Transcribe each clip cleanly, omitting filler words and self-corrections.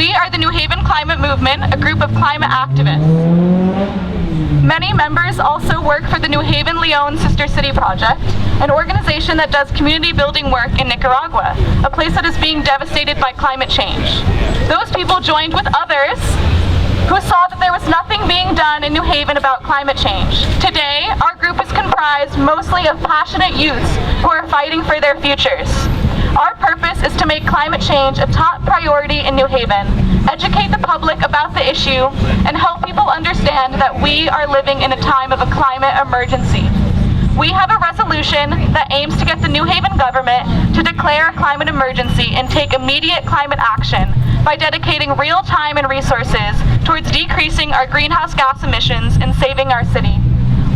We are the New Haven Climate Movement, a group of climate activists. Many members also work for the New Haven Leon Sister City Project, an organization that does community building work in Nicaragua, a place that is being devastated by climate change. Those people joined with others who saw that there was nothing being done in New Haven about climate change. Today, our group is comprised mostly of passionate youths who are fighting for their futures. Our purpose is to make climate change a top priority in New Haven, educate the public about the issue, and help people understand that we are living in a time of a climate emergency. We have a resolution that aims to get the New Haven government to declare a climate emergency and take immediate climate action by dedicating real time and resources towards decreasing our greenhouse gas emissions and saving our city.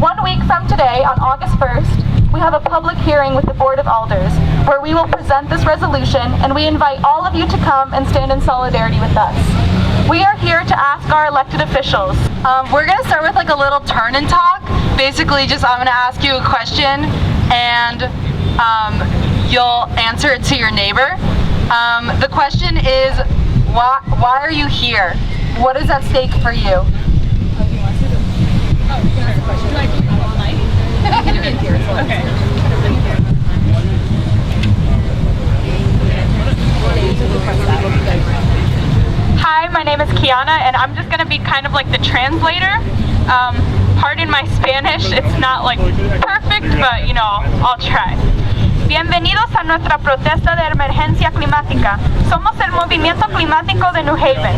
1 week from today, on August 1st, we have a public hearing with the Board of Alders where we will present this resolution, and we invite all of you to come and stand in solidarity with us. We are here to ask our elected officials. We're gonna start with like a little turn and talk. Basically just I'm gonna ask you a question and you'll answer it to your neighbor. The question is, why are you here? What is at stake for you? Hi, my name is Kiana, and I'm just going to be kind of like the translator. Pardon my Spanish, it's not like perfect, but you know, I'll try. Bienvenidos a nuestra protesta de emergencia climática. Somos el movimiento climático de New Haven.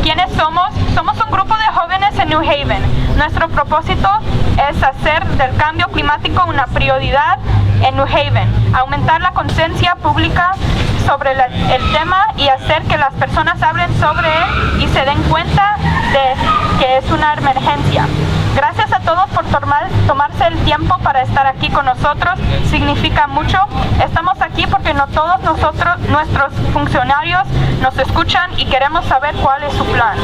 ¿Quiénes somos? Somos un grupo de jóvenes en New Haven. Nuestro propósito es hacer del cambio climático una prioridad en New Haven, aumentar la conciencia pública sobre el tema y hacer que las personas hablen sobre él y se den cuenta de que es una emergencia. Gracias a todos por tomarse el tiempo para estar aquí con nosotros, significa mucho. Estamos aquí porque no todos nuestros funcionarios nos escuchan y queremos saber cuál es su plan.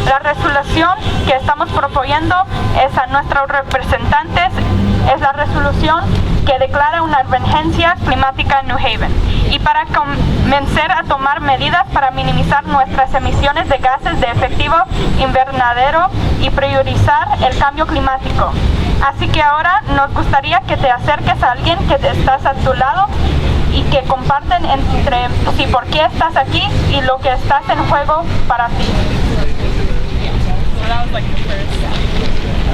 La resolución que estamos proponiendo es a nuestros representantes, es la resolución que declara una emergencia climática en New Haven y para comenzar a tomar medidas para minimizar nuestras emisiones de gases de efecto invernadero y priorizar el cambio climático. Así que ahora nos gustaría que te acerques a alguien que estás a tu lado y que comparten entre sí por qué estás aquí y lo que estás en juego para ti.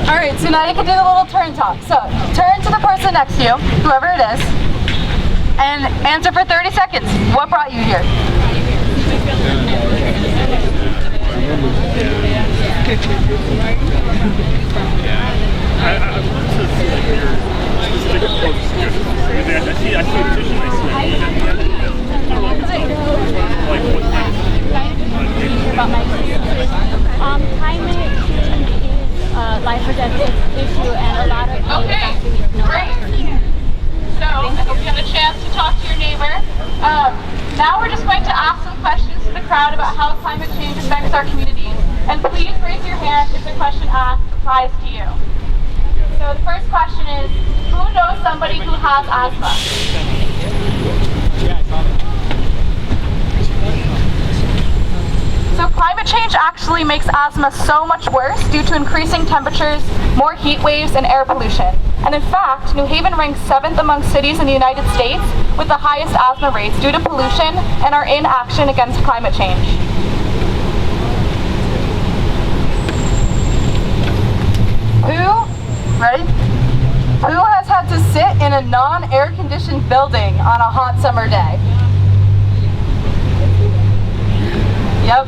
Alright, so now you can do the little turn talk. So, turn to the person next to you, whoever it is, and answer for 30 seconds. What brought you here? Climate change is a life or death issue, and a lot of people actually know Great. So, I hope you had a chance to talk to your neighbor. Now we're just going to ask some questions to the crowd about how climate change affects our communities. And please raise your hand if the question asked applies to you. So the first question is, who knows somebody who has asthma? So climate change actually makes asthma so much worse due to increasing temperatures, more heat waves, and air pollution. And in fact, New Haven ranks 7th among cities in the United States with the highest asthma rates due to pollution and our inaction against climate change. Who has had to sit in a non-air conditioned building on a hot summer day? Yep.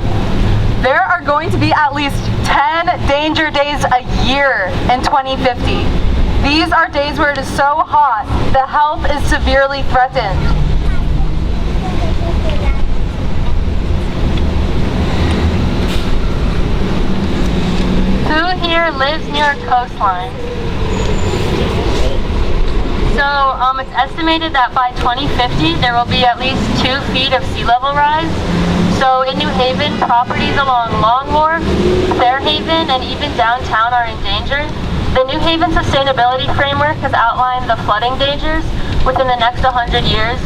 There are going to be at least 10 danger days a year in 2050. These are days where it is so hot, the health is severely threatened. Who here lives near a coastline? So it's estimated that by 2050 there will be at least 2 feet of sea level rise. So in New Haven, properties along Long Wharf, Fairhaven, and even downtown are in danger. The New Haven Sustainability Framework has outlined the flooding dangers within the next 100 years,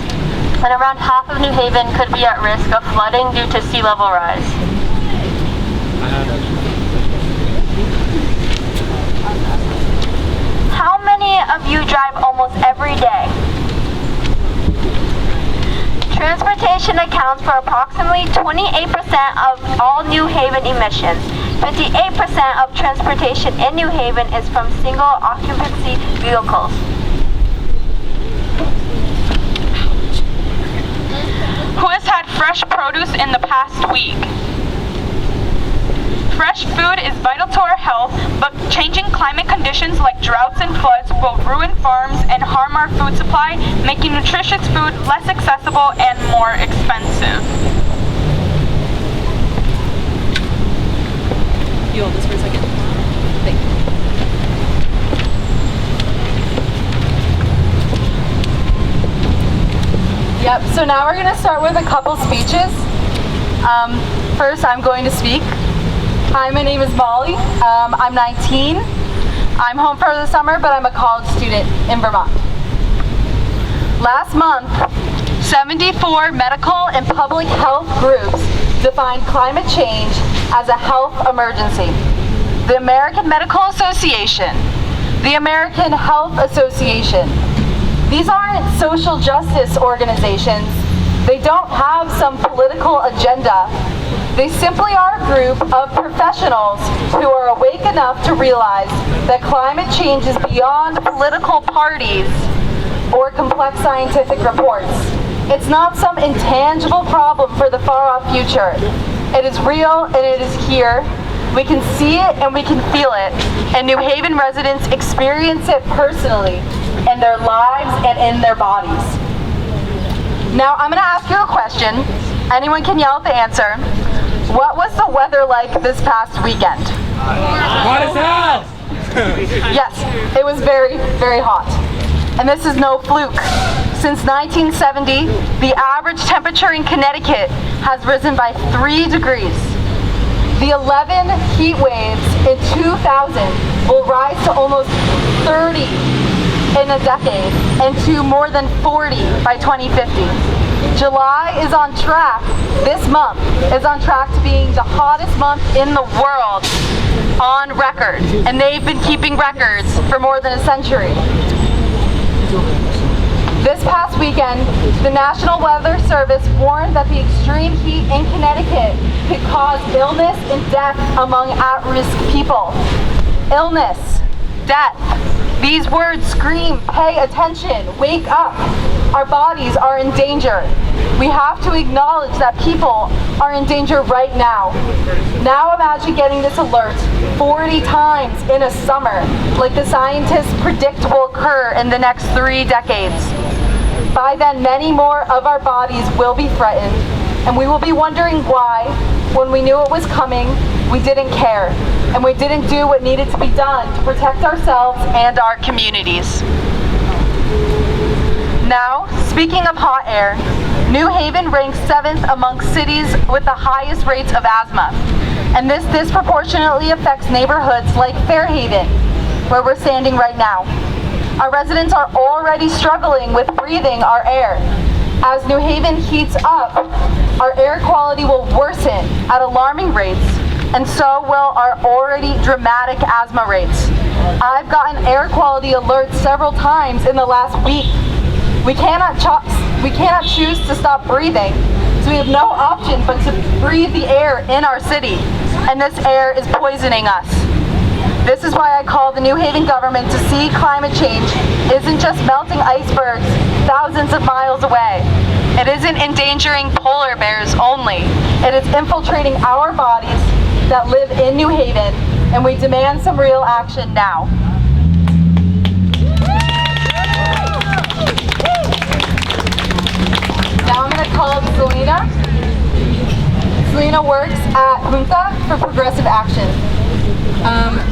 and around half of New Haven could be at risk of flooding due to sea level rise. How many of you drive almost every day? Transportation accounts for approximately 28% of all New Haven emissions. 58% of transportation in New Haven is from single occupancy vehicles. Who has had fresh produce in the past week? Fresh food is vital to our health, but changing climate conditions like droughts and floods will ruin farms and harm our food supply, making nutritious food less accessible and more expensive. You hold this for a second. Thank you. Yep, so now we're going to start with a couple speeches. First, I'm going to speak. Hi, my name is Molly. I'm 19. I'm home for the summer, but I'm a college student in Vermont. Last month, 74 medical and public health groups defined climate change as a health emergency. The American Medical Association, the American Health Association. These aren't social justice organizations. They don't have some political agenda. They simply are a group of professionals who are awake enough to realize that climate change is beyond political parties or complex scientific reports. It's not some intangible problem for the far-off future. It is real and it is here. We can see it and we can feel it, and New Haven residents experience it personally in their lives and in their bodies. Now I'm going to ask you a question. Anyone can yell out the answer. What was the weather like this past weekend? Hot as hell! Yes, it was very, very hot. And this is no fluke. Since 1970, the average temperature in Connecticut has risen by 3 degrees. The 11 heat waves in 2000 will rise to almost 30 in a decade and to more than 40 by 2050. July is on track, this month is on track to being the hottest month in the world on record, and they've been keeping records for more than a century. This past weekend, the National Weather Service warned that the extreme heat in Connecticut could cause illness and death among at-risk people. Illness, death. These words scream, pay attention, wake up. Our bodies are in danger. We have to acknowledge that people are in danger right now. Now imagine getting this alert 40 times in a summer, like the scientists predict will occur in the next 3 decades. By then, many more of our bodies will be threatened, and we will be wondering why, when we knew it was coming, we didn't care, and we didn't do what needed to be done to protect ourselves and our communities. Now, speaking of hot air, New Haven ranks 7th among cities with the highest rates of asthma, and this disproportionately affects neighborhoods like Fairhaven, where we're standing right now. Our residents are already struggling with breathing our air. As New Haven heats up, our air quality will worsen at alarming rates, and so will our already dramatic asthma rates. I've gotten air quality alerts several times in the last week. We cannot choose to stop breathing, so we have no option but to breathe the air in our city, and this air is poisoning us. This is why I call the New Haven government to see climate change isn't just melting icebergs thousands of miles away. It isn't endangering polar bears only. It is infiltrating our bodies that live in New Haven, and we demand some real action now. Now I'm going to call up Selena. Selena works at Junta for Progressive Action.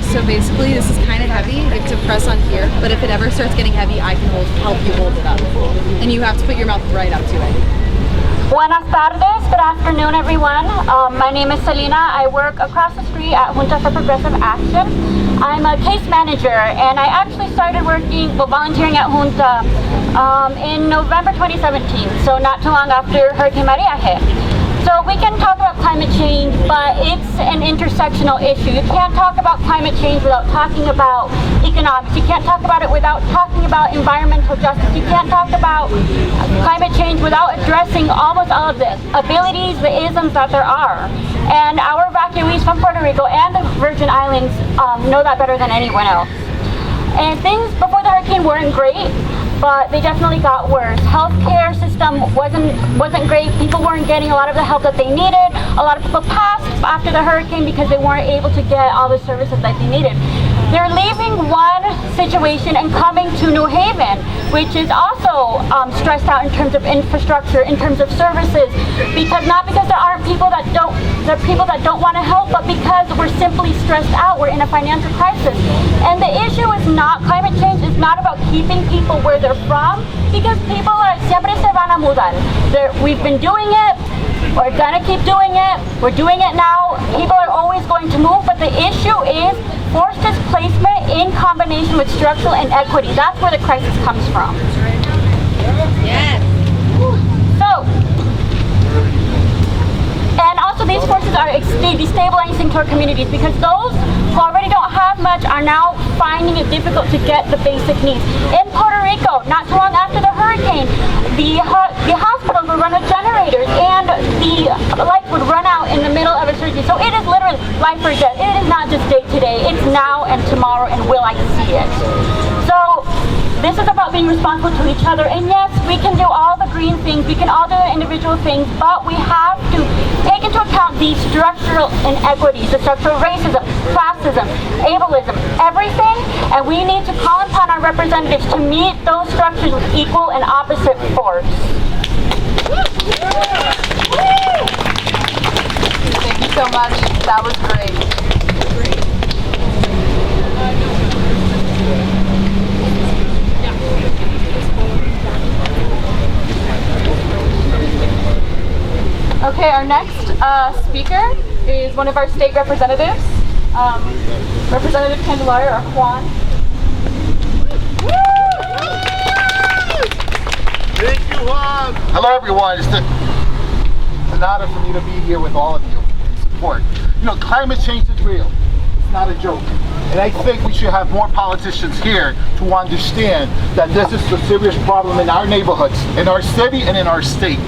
So basically this is kind of heavy. You have to press on here, but if it ever starts getting heavy, I can help you hold it up. And you have to put your mouth right up to it. Buenas tardes, good afternoon everyone. My name is Selena. I work across the street at Junta for Progressive Action. I'm a case manager, and I actually started volunteering at Junta in November 2017, so not too long after Hurricane Maria hit. So we can talk about climate change, but it's an intersectional issue. You can't talk about climate change without talking about economics. You can't talk about it without talking about environmental justice. You can't talk about climate change without addressing almost all of the abilities, the isms that there are. And our evacuees from Puerto Rico and the Virgin Islands know that better than anyone else. And things before the hurricane weren't great, but they definitely got worse. Healthcare system wasn't great. People weren't getting a lot of the help that they needed. A lot of people passed after the hurricane because they weren't able to get all the services that they needed. They're leaving one situation and coming to New Haven, which is also stressed out in terms of infrastructure, in terms of services, not because there aren't people that don't want to help, but because we're simply stressed out. We're in a financial crisis. And the issue is not climate change. It's not about keeping people where they're from, because people are siempre se van a mudar. We've been doing it. We're gonna keep doing it. We're doing it now. People are always going to move, but the issue is forced displacement in combination with structural inequity. That's where the crisis comes from. Yes. So, and also these forces are destabilizing to our communities, because those who already don't have much are now finding it difficult to get the basic needs. In Puerto Rico, not too long after the hurricane, the hospitals would run with generators and the lights would run out in the middle of a surgery. So it is literally life or death. It is not just day to day, it's now and tomorrow, and will I see it? So this is about being responsible to each other. And yes, we can do all the green things, we can all do the individual things, but we have to take into account the structural inequities, the structural racism, classism, ableism, everything, and we need to call upon our representatives to meet those structures with equal and opposite force. Thank you so much. That was great. Okay, our next speaker is one of our state representatives, Representative Candelaria, or Juan. Thank you, Juan. Hello, everyone. It's an honor for me to be here with all of you in support. You know, climate change is real. It's not a joke. And I think we should have more politicians here to understand that this is a serious problem in our neighborhoods, in our city, and in our state.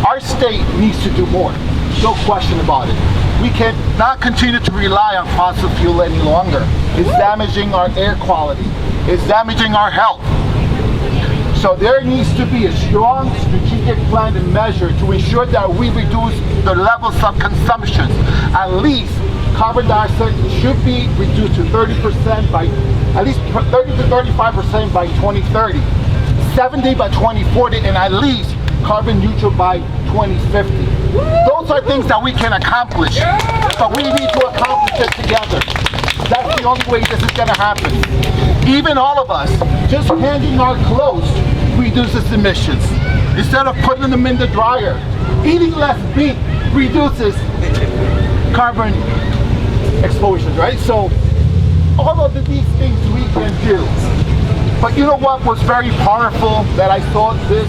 Our state needs to do more. No question about it. We cannot continue to rely on fossil fuel any longer. It's damaging our air quality. It's damaging our health. So there needs to be a strong strategic plan and measure to ensure that we reduce the levels of consumption. At least carbon dioxide should be reduced to 30% by, at least 30 to 35% by 2030, 70 by 2040, and at least carbon neutral by 2050. Those are things that we can accomplish, but we need to accomplish it together. That's the only way this is going to happen. Even all of us, just hanging our clothes reduces emissions. Instead of putting them in the dryer, eating less meat reduces carbon exposures, right? So all of these things we can do. But you know what was very powerful that I saw this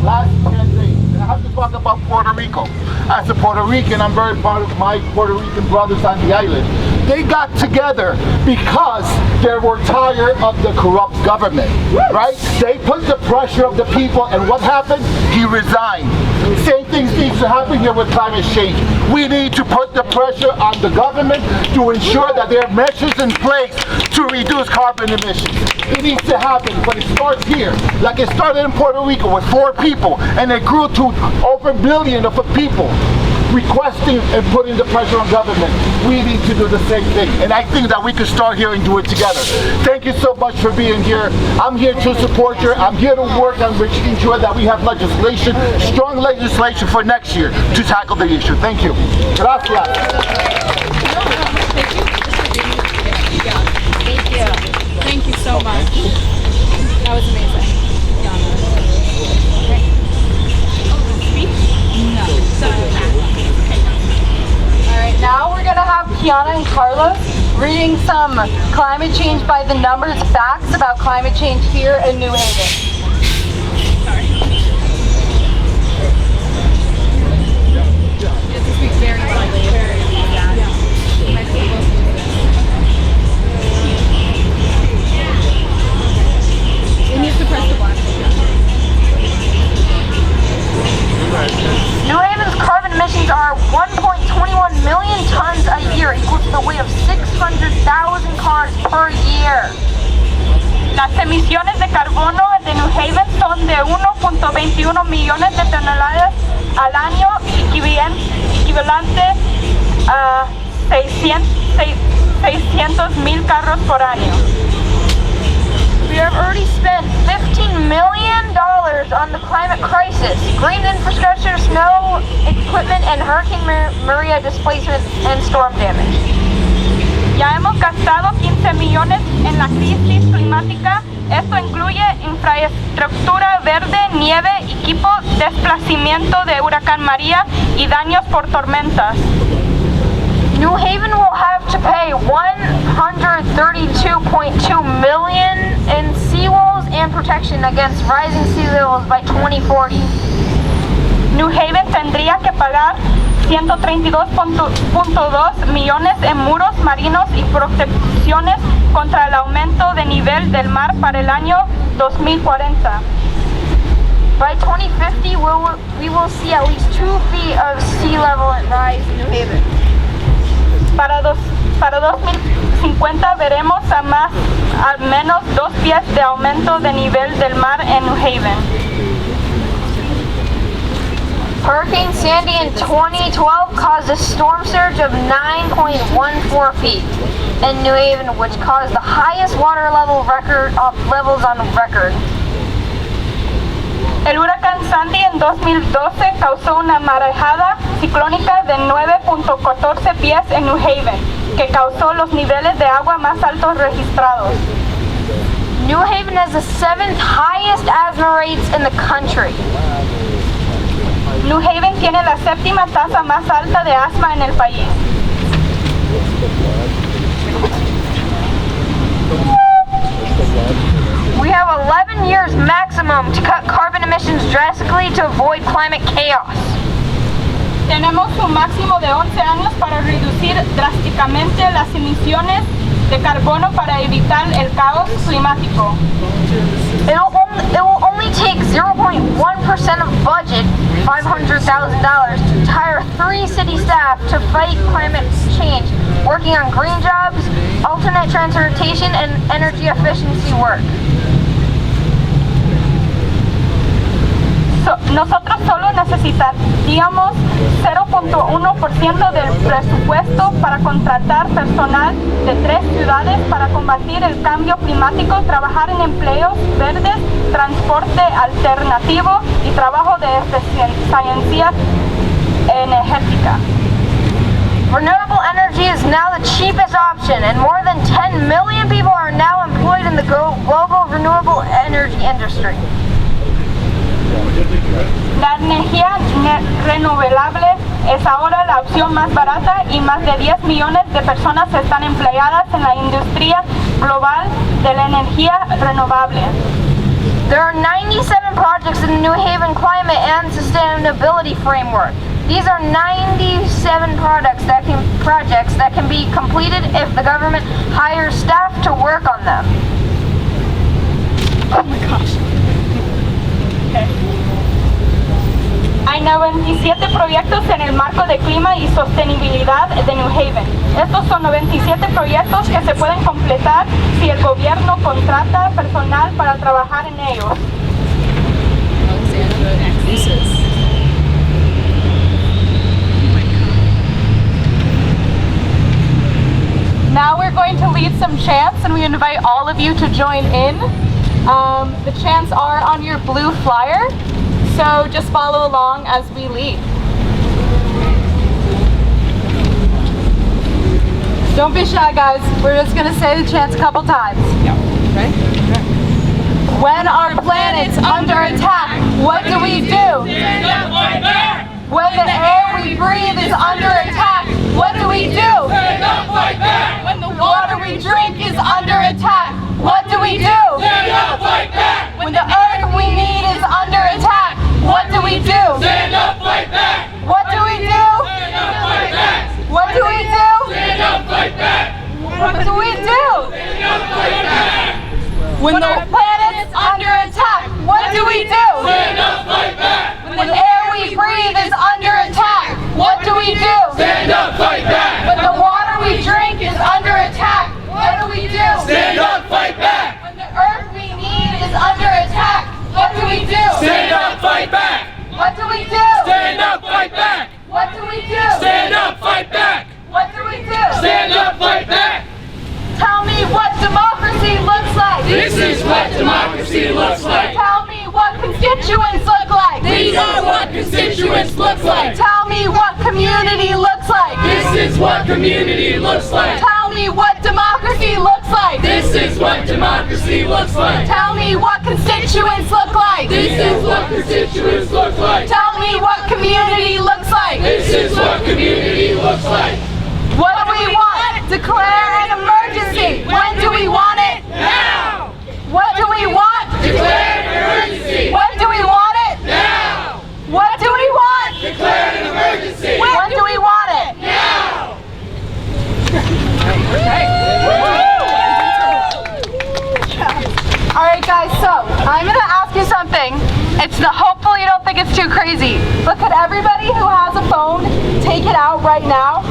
last 10 days? And I have to talk about Puerto Rico. As a Puerto Rican, I'm very proud of my Puerto Rican brothers on the island. They got together because they were tired of the corrupt government, right? They put the pressure of the people, and what happened? He resigned. Same thing needs to happen here with climate change. We need to put the pressure on the government to ensure that there are measures in place to reduce carbon emissions. It needs to happen, but it starts here. Like it started in Puerto Rico with 4 people, and it grew to over a million of people requesting and putting the pressure on government. We need to do the same thing, and I think that we can start here and do it together. Thank you so much for being here. I'm here to support you. I'm here to work on making sure that we have legislation, strong legislation for next year to tackle the issue. Thank you. Gracias. Thank you so much. That was amazing. Alright, now we're gonna have Kiana and Carlos reading some climate change by the numbers facts about climate change here in New Haven. 1.21 million tons a year, equal to the weight of 600,000 cars per year. Las emisiones de carbono de New Haven son de 1.21 millones de toneladas al año, equivalente a 600,000 carros por año. We have already spent $15 million on the climate crisis, green infrastructure, snow equipment, and Hurricane Maria displacement and storm damage. Ya hemos gastado 15 millones en la crisis climática. Esto incluye infraestructura verde, nieve, equipo, desplazamiento de huracán María y daños por tormentas. New Haven will have to pay $132.2 million in seawalls and protection against rising sea levels by 2040. New Haven tendría que pagar 132.2 millones en muros marinos y protecciones contra el aumento de nivel del mar para el año 2040. By 2050, we will see at least 2 feet of sea level rise in New Haven. Para 2050 veremos al menos 2 pies de aumento de nivel del mar en New Haven. Hurricane Sandy in 2012 caused a storm surge of 9.14 feet in New Haven, which caused the highest water levels on record. El huracán Sandy en 2012 causó una marejada ciclónica de 9.14 pies en New Haven, que causó los niveles de agua más altos registrados. New Haven has the 7th highest asthma rates in the country. New Haven tiene la 7ª tasa más alta de asma en el país. We have 11 years maximum to cut carbon emissions drastically to avoid climate chaos. Tenemos un máximo de 11 años para reducir drásticamente las emisiones de carbono para evitar el caos climático. It will only take 0.1% of budget, $500,000, to hire 3 city staff to fight climate change, working on green jobs, alternate transportation, and energy efficiency work. Nosotros solo necesitaríamos 0.1% del presupuesto para contratar personal de 3 ciudades para combatir el cambio climático, trabajar en empleos verdes, transporte alternativo y trabajo de eficiencia energética. Renewable energy is now the cheapest option, and more than 10 million people are now employed in the global renewable energy industry. La energía renovable es ahora la opción más barata y más de 10 millones de personas están empleadas en la industria global de la energía renovable. There are 97 projects in the New Haven Climate and Sustainability Framework. These are 97 projects that can be completed if the government hires staff to work on them. Oh my gosh. Okay. Hay 97 proyectos en el marco de clima y sostenibilidad de New Haven. Estos son 97 proyectos que se pueden completar si el gobierno contrata personal para trabajar en ellos. Now we're going to lead some chants and we invite all of you to join in. The chants are on your blue flyer, so just follow along as we lead. Don't be shy, guys. We're just gonna say the chants a couple times. Okay? When our planet's under attack, what do we do? Stand up, fight back! When the air we breathe is under attack, what do we do? Stand up, fight back! When the water we drink is under attack, what do we do? Stand up, fight back! When the earth we need is under attack, what do we do? Stand up, fight back! What do we do? Stand up, fight back! What do we do? Stand up, fight back! What do we do? Stand up, fight back! When the planet's under attack, what do we do? Stand up, fight back! When the air we breathe is under attack, what do we do? do? Stand up, fight back. When the water we drink is under attack, what do we do? Stand up, fight back. When the earth we need is under attack, what do we do? Stand up, fight back. What do we do? Stand up, fight back. What do we do? Stand up, fight back. What do we do? Stand up, fight back. Tell me what democracy looks like. This is what democracy looks like. Tell me what constituents look like. These are what constituents look like. Tell me what community looks like. This is what community looks like. Tell me what democracy looks like. This is what democracy looks like. Tell me what constituents look like. This is what constituents look like. Tell me what community looks like. This is what community looks like. What do we want? Declare an emergency. When do we want it? Now! What do we want? Declare an emergency! When do we want it? Now! What do we want? Declare an emergency! When do we want it? Now! Alright guys, so I'm gonna ask you something. Hopefully you don't think it's too crazy, but could everybody who has a phone take it out right now?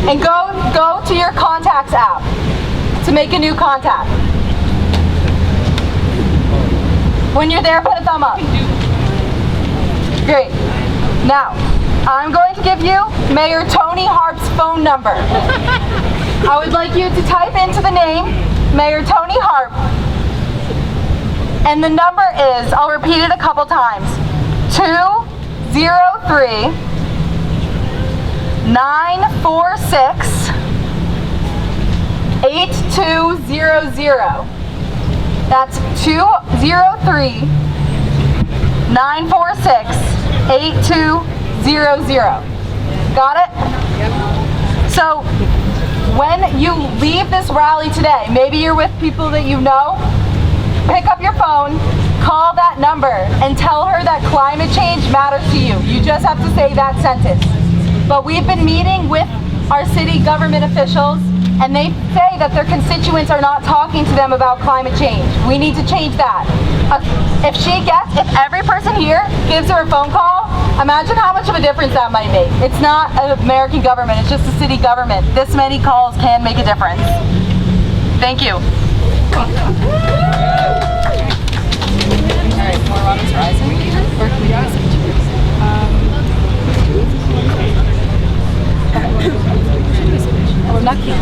And go to your contacts app to make a new contact. When you're there, put a thumb up. Great. Now, I'm going to give you Mayor Tony Harp's phone number. I would like you to type into the name Mayor Tony Harp. And the number is, I'll repeat it a couple times, 203-946-8200. That's 203-946-8200. Got it? Yep. So, when you leave this rally today, maybe you're with people that you know, pick up your phone, call that number, and tell her that climate change matters to you. You just have to say that sentence. But we've been meeting with our city government officials, and they say that their constituents are not talking to them about climate change. We need to change that. If every person here gives her a phone call, imagine how much of a difference that might make. It's not an American government, it's just a city government. This many calls can make a difference. Thank you. Alright, more Robin's Horizon? Or can we do I'm not kidding.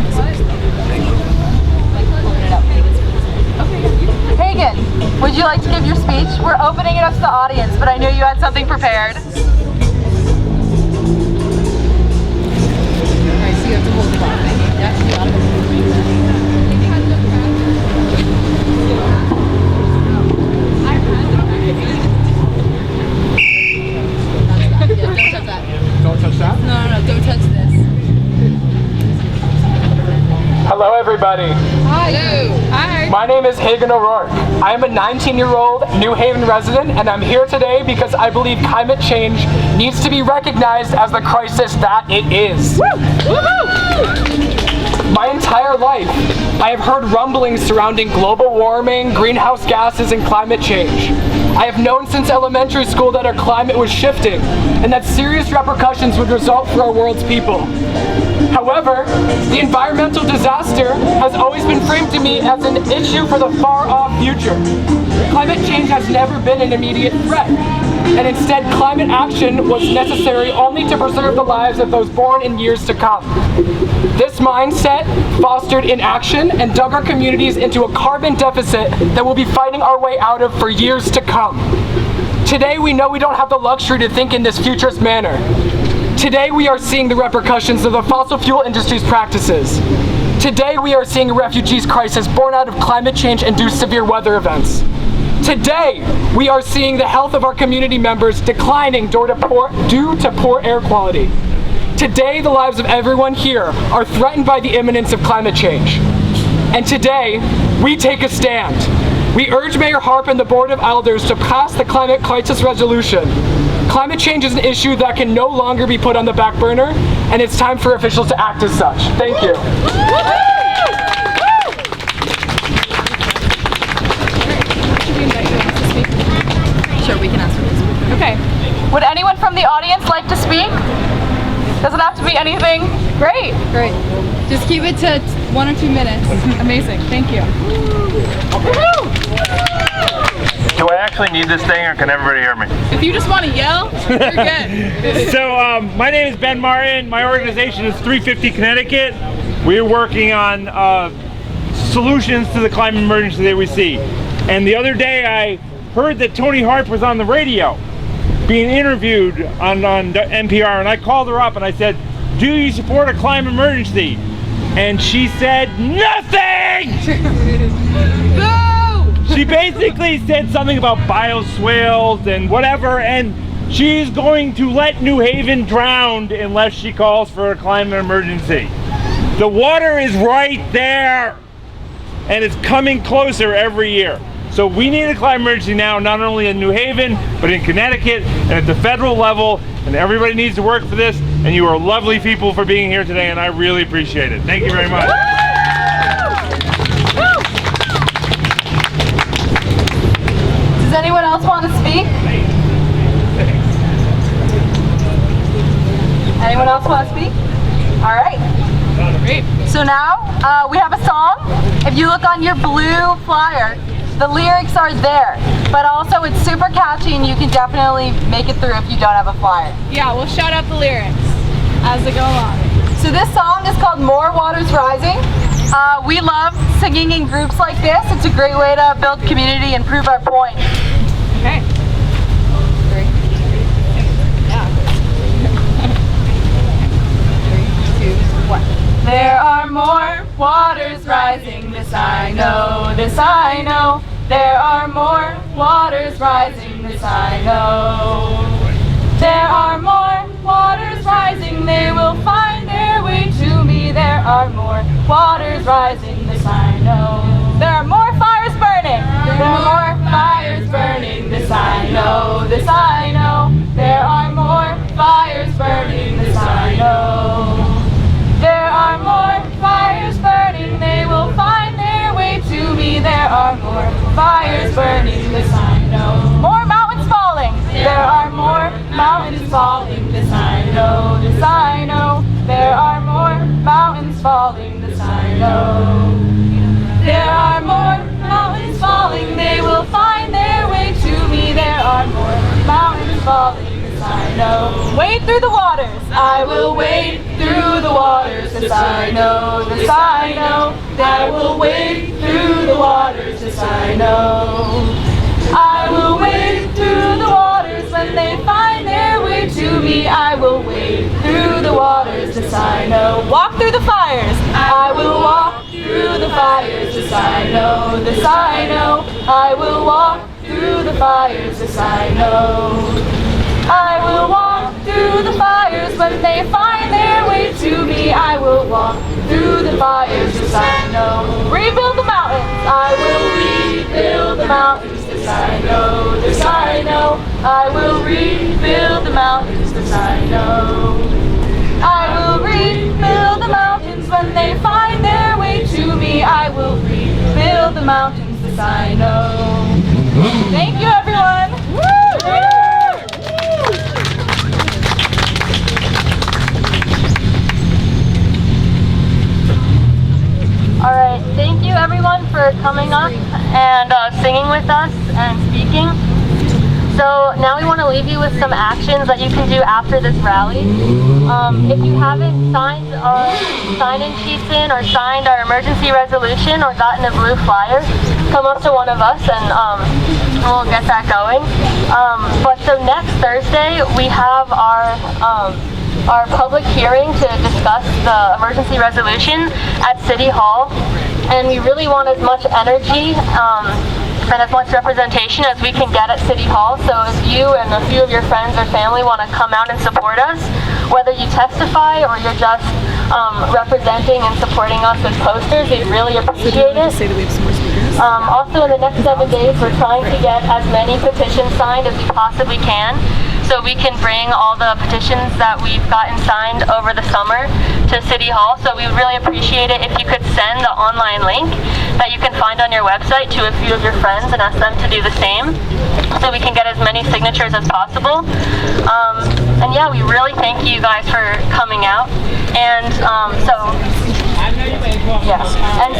Hagen, would you like to give your speech? We're opening it up to the audience, but I knew you had something prepared. Alright, so you have to hold the ball. Yeah, you got it. Don't touch that? No, don't touch this. Hello everybody. Hi. Hi. My name is Hagen O'Rourke. I am a 19-year-old New Haven resident, and I'm here today because I believe climate change needs to be recognized as the crisis that it is. My entire life, I have heard rumblings surrounding global warming, greenhouse gases, and climate change. I have known since elementary school that our climate was shifting, and that serious repercussions would result for our world's people. However, the environmental disaster has always been framed to me as an issue for the far-off future. Climate change has never been an immediate threat, and instead climate action was necessary only to preserve the lives of those born in years to come. This mindset fostered inaction and dug our communities into a carbon deficit that we'll be fighting our way out of for years to come. Today we know we don't have the luxury to think in this futurist manner. Today we are seeing the repercussions of the fossil fuel industry's practices. Today we are seeing a refugees crisis born out of climate change-induced severe weather events. Today we are seeing the health of our community members declining due to poor air quality. Today the lives of everyone here are threatened by the imminence of climate change. And today we take a stand. We urge Mayor Harp and the Board of Elders to pass the climate crisis resolution. Climate change is an issue that can no longer be put on the back burner, and it's time for officials to act as such. Thank you. Should we invite you to speak? Sure, we can ask her to speak. Okay. Would anyone from the audience like to speak? Doesn't have to be anything. Great. Great. Just keep it to 1 or 2 minutes. Amazing. Thank you. Do I actually need this thing, or can everybody hear me? If you just want to yell, you're good. So my name is Ben Martin. My organization is 350 Connecticut. We're working on solutions to the climate emergency that we see. And the other day I heard that Tony Hart was on the radio being interviewed on NPR, and I called her up and I said, do you support a climate emergency? And she said, nothing! She basically said something about bioswales and whatever, and she's going to let New Haven drown unless she calls for a climate emergency. The water is right there, and it's coming closer every year. So we need a climate emergency now, not only in New Haven, but in Connecticut and at the federal level, and everybody needs to work for this, and you are lovely people for being here today, and I really appreciate it. Thank you very much. Does anyone else want to speak? Anyone else want to speak? All right. Great. So now we have a song. If you look on your blue flyer, the lyrics are there, but also it's super catchy and you can definitely make it through if you don't have a flyer. Yeah, we'll shout out the lyrics as they go along. So this song is called More Waters Rising. We love singing in groups like this. It's a great way to build community and prove our point. Okay. There are more waters rising, this I know, this I know. There are more waters rising, this I know. There are more waters rising, they will find their way to me. There are more waters rising, this I know. There are more fires burning, there are more fires burning, this I know, this I know. There are more fires burning, this I know. There are more fires burning, they will find their way to me. There are more fires burning, this I know. More mountains falling, there are more mountains falling, this I know, this I know. There are more mountains falling, this I know. There are more mountains falling, they will find their way to me. There are more mountains falling, this I know. Wade through the waters, I will wade through the waters, this I know, this I know. I will wade through the waters, this I know. I will wade through the waters when they find their way to me. I will wade through the waters, this I know. Walk through the fires, I will walk through the fires, this I know, this I know. I will walk through the fires, this I know. I will walk through the fires when they find their way to me. I will walk through the fires, this I know. Rebuild the mountains, I will rebuild the mountains, this I know, this I know. I will rebuild the mountains, this I know. I will rebuild the mountains when they find their way to me. I will rebuild the mountains, this I know. Thank you, everyone. Woo! Alright, thank you everyone for coming up and singing with us and speaking. So now we want to leave you with some actions that you can do after this rally. If you haven't signed our sign-in sheets in or signed our emergency resolution or gotten a blue flyer, come up to one of us and we'll get that going. But so next Thursday we have our public hearing to discuss the emergency resolution at City Hall, and we really want as much energy and as much representation as we can get at City Hall. So if you and a few of your friends or family want to come out and support us, whether you testify or you're just representing and supporting us with posters, we really appreciate it. Also in the next 7 days, we're trying to get as many petitions signed as we possibly can, so we can bring all the petitions that we've gotten signed over the summer to City Hall. So we would really appreciate it if you could send the online link that you can find on your website to a few of your friends and ask them to do the same. so we can get as many signatures as possible. And yeah, we really thank you guys for coming out. And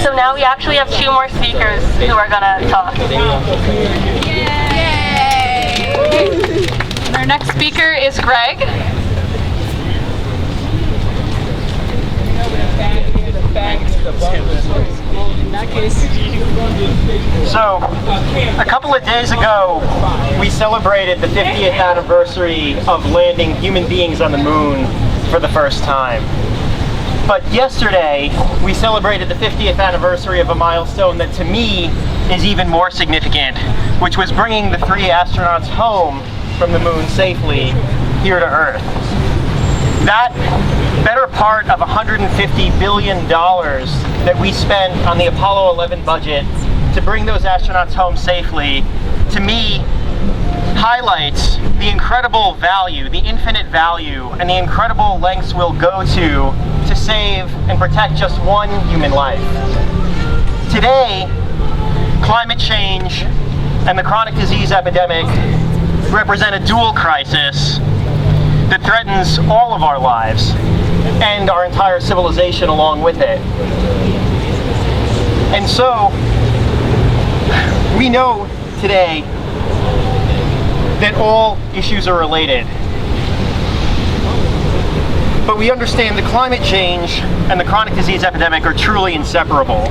so now we actually have 2 more speakers who are gonna talk. Our next speaker is Greg. So, a couple of days ago, we celebrated the 50th anniversary of landing human beings on the moon for the first time. But yesterday, we celebrated the 50th anniversary of a milestone that to me is even more significant, which was bringing the 3 astronauts home from the moon safely here to Earth. That better part of $150 billion that we spent on the Apollo 11 budget to bring those astronauts home safely, to me, highlights the incredible value, the infinite value, and the incredible lengths we'll go to save and protect just one human life. Today, climate change and the chronic disease epidemic represent a dual crisis that threatens all of our lives and our entire civilization along with it. And so, we know today that all issues are related. But we understand that climate change and the chronic disease epidemic are truly inseparable.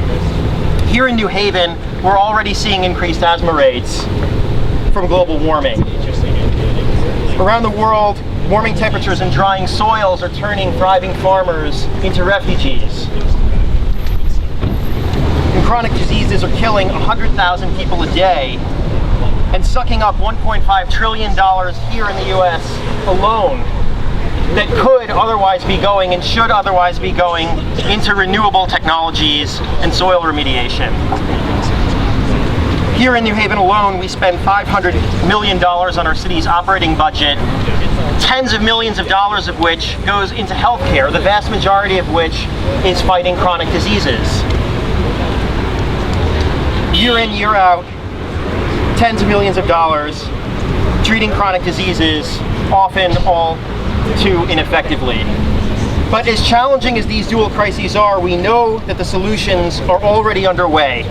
Here in New Haven, we're already seeing increased asthma rates from global warming. Around the world, warming temperatures and drying soils are turning thriving farmers into refugees. And chronic diseases are killing 100,000 people a day and sucking up $1.5 trillion here in the US alone that could otherwise be going and should otherwise be going into renewable technologies and soil remediation. Here in New Haven alone, we spend $500 million on our city's operating budget, tens of millions of dollars of which goes into healthcare, the vast majority of which is fighting chronic diseases. Year in, year out, tens of millions of dollars treating chronic diseases, often all too ineffectively. But as challenging as these dual crises are, we know that the solutions are already underway.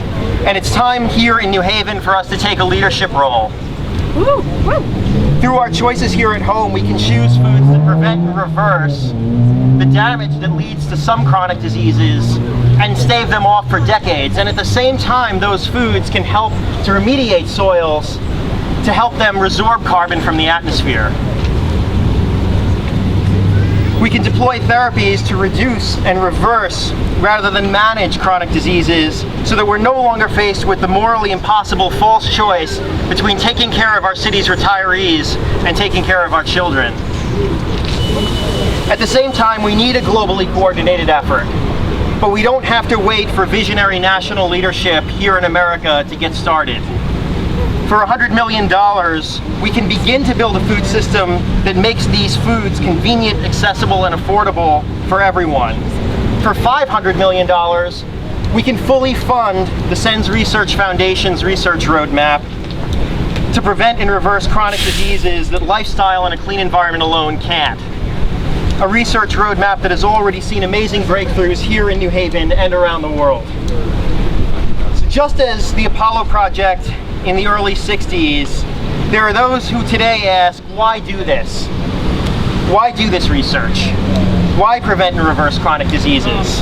And it's time here in New Haven for us to take a leadership role. Through our choices here at home, we can choose foods that prevent and reverse the damage that leads to some chronic diseases and stave them off for decades. And at the same time, those foods can help to remediate soils to help them resorb carbon from the atmosphere. We can deploy therapies to reduce and reverse rather than manage chronic diseases so that we're no longer faced with the morally impossible false choice between taking care of our city's retirees and taking care of our children. At the same time, we need a globally coordinated effort, but we don't have to wait for visionary national leadership here in America to get started. For $100 million, we can begin to build a food system that makes these foods convenient, accessible, and affordable for everyone. For $500 million, we can fully fund the SENS Research Foundation's research roadmap to prevent and reverse chronic diseases that lifestyle and a clean environment alone can't. A research roadmap that has already seen amazing breakthroughs here in New Haven and around the world. So just as the Apollo project in the early 60s, there are those who today ask, why do this? Why do this research? Why prevent and reverse chronic diseases?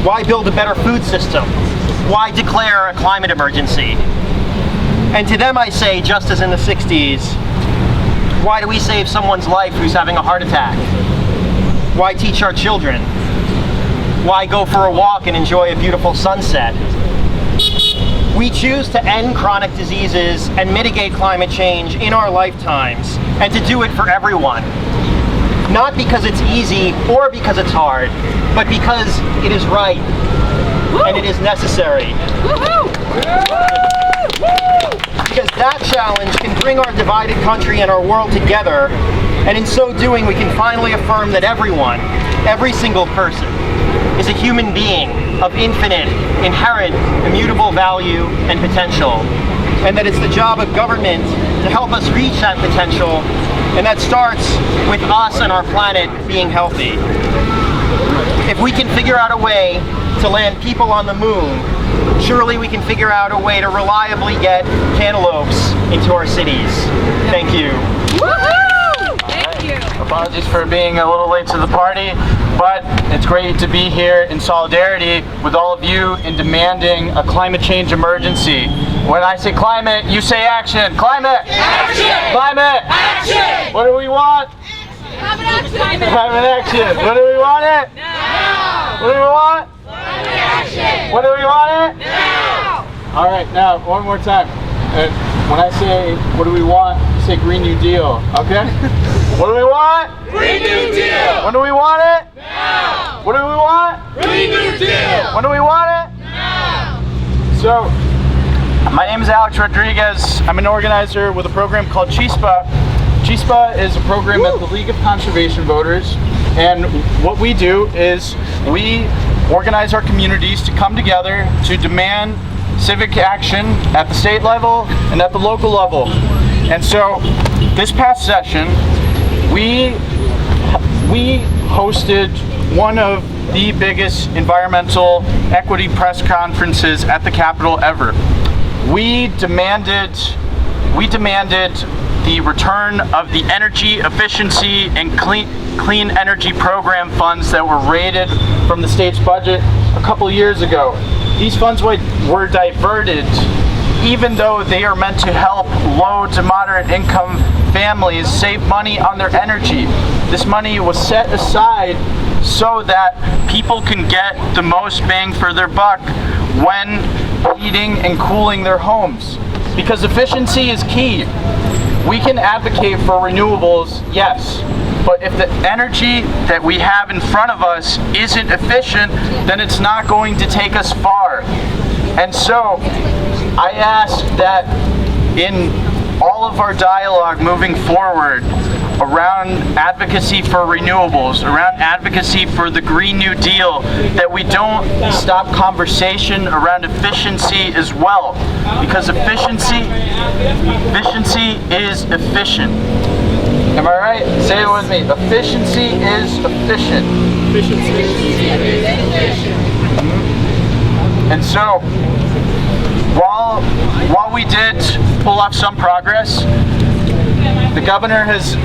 Why build a better food system? Why declare a climate emergency? And to them I say, just as in the 60s, why do we save someone's life who's having a heart attack? Why teach our children? Why go for a walk and enjoy a beautiful sunset? We choose to end chronic diseases and mitigate climate change in our lifetimes, and to do it for everyone. Not because it's easy or because it's hard, but because it is right and it is necessary. Because that challenge can bring our divided country and our world together, and in so doing we can finally affirm that everyone, every single person, is a human being of infinite, inherent, immutable value and potential, and that it's the job of government to help us reach that potential, and that starts with us and our planet being healthy. If we can figure out a way to land people on the moon, surely we can figure out a way to reliably get cantaloupes into our cities. Thank you. Apologies for being a little late to the party, but it's great to be here in solidarity with all of you in demanding a climate change emergency. When I say climate, you say action. Climate! Action! Climate! Action! What do we want? Climate action! Climate action! What do we want it? Now! What do we want? Climate action! What do we want it? Now! All right, now one more time. When I say what do we want, you say Green New Deal, okay? What do we want? Green New Deal! When do we want it? Now! What do we want? Green New Deal! When do we want it? Now! So, my name is Alex Rodriguez. I'm an organizer with a program called Chispa. Chispa is a program at the League of Conservation Voters, and what we do is we organize our communities to come together to demand civic action at the state level and at the local level. And so, this past session, we hosted one of the biggest environmental equity press conferences at the Capitol ever. We demanded the return of the energy efficiency and clean energy program funds that were raided from the state's budget a couple years ago. These funds were diverted, even though they are meant to help low to moderate income families save money on their energy. This money was set aside so that people can get the most bang for their buck when heating and cooling their homes. Because efficiency is key. We can advocate for renewables, yes, but if the energy that we have in front of us isn't efficient, then it's not going to take us far. And so, I ask that in all of our dialogue moving forward around advocacy for renewables, around advocacy for the Green New Deal, that we don't stop conversation around efficiency as well. Because efficiency is efficient. Am I right? Say it with me. Efficiency is efficient. Efficiency is efficient. And so, while we did pull off some progress, the governor has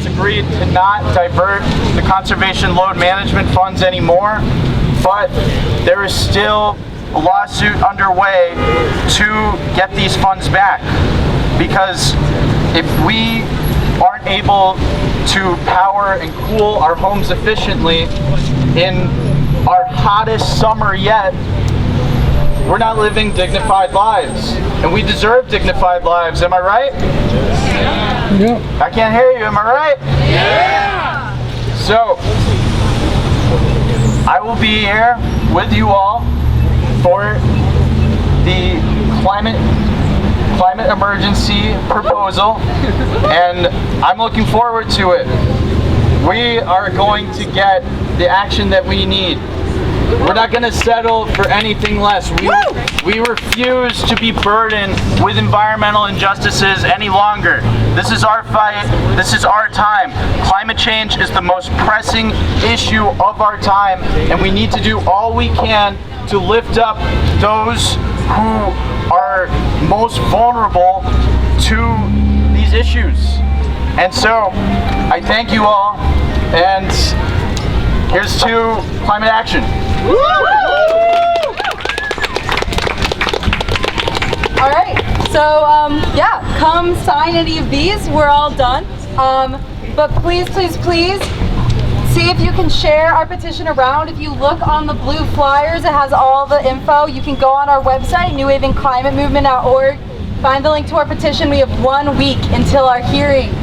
agreed to not divert the conservation load management funds anymore, but there is still a lawsuit underway to get these funds back. Because if we aren't able to power and cool our homes efficiently in our hottest summer yet, we're not living dignified lives. And we deserve dignified lives, am I right? Yeah. I can't hear you, am I right? Yeah! So, I will be here with you all for the climate emergency proposal, and I'm looking forward to it. We are going to get the action that we need. We're not going to settle for anything less. We refuse to be burdened with environmental injustices any longer. This is our fight. This is our time. Climate change is the most pressing issue of our time, and we need to do all we can to lift up those who are most vulnerable to these issues. And so, I thank you all, and here's to climate action. All right, so yeah, come sign any of these. We're all done. But please, please, please, see if you can share our petition around. If you look on the blue flyers, it has all the info. You can go on our website, newhavenclimatemovement.org, find the link to our petition. We have 1 week until our hearing.